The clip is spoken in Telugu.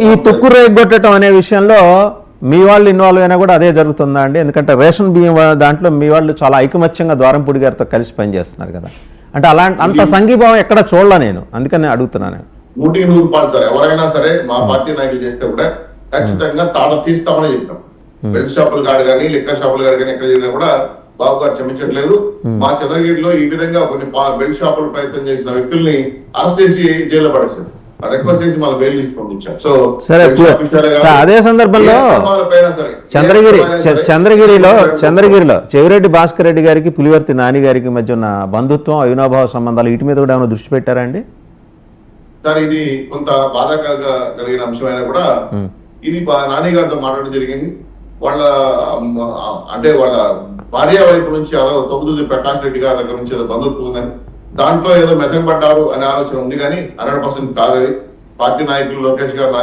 ఈ తుక్కు రేగొట్టడం అనే విషయంలో మీ వాళ్ళు ఇన్వాల్వ్ అయినా కూడా అదే జరుగుతుందా అండి? ఎందుకంటే రేషన్ బియ్యం దాంట్లో మీ వాళ్ళు చాలా ఐకమత్యంగా ద్వారంపూడి గారితో కలిసి పనిచేస్తున్నారు కదా, అంటే అంత సంఘీభావం ఎక్కడ చూడలే నేను, అందుకని అడుగుతున్నాను. 100% సార్, ఎవరైనా సరే మా పార్టీ నాయకులు చేస్తే కూడా ఖచ్చితంగా తాళ తీస్తామని చెప్పాం. బెల్ట్ షాపులు కాడు కానీ లిక్కర్ షాపులు కాడు కానీ ఎక్కడ జరిగినా కూడా బాబు గారు క్షమించట్లేదు. మా చంద్రగిరిలో ఈ విధంగా కొన్ని బెల్ట్ షాపులు ప్రయత్నం చేసిన వ్యక్తుల్ని అరెస్ట్ చేసి జైల్లో పడేశారు. రిక్వెస్ట్ చేసి మళ్ళీ బెయిల్ లిస్ట్ పంపించాం. సో అదే సందర్భంలో చంద్రగిరిలో చెవిరెడ్డి భాస్కర్ రెడ్డి గారికి పులివర్తి నాని గారికి మధ్య ఉన్న బంధుత్వం, అవినాభావ సంబంధాలు వీటి మీద కూడా ఏమైనా దృష్టి పెట్టారా అండి? సార్, ఇది కొంత బాధాకరంగా కలిగిన అంశమైనా కూడా ఇది నాని గారితో మాట్లాడడం జరిగింది. వాళ్ళ వాళ్ళ భార్య వైపు నుంచి అదో తొమ్మిది ప్రకాష్ రెడ్డి గారి దగ్గర నుంచి ఏదో బంధుత్వం ఉందని, దాంట్లో ఏదో మెతకబడ్డారు అనే ఆలోచన ఉంది కానీ 100% కాదు. పార్టీ నాయకులు లోకేష్ గారు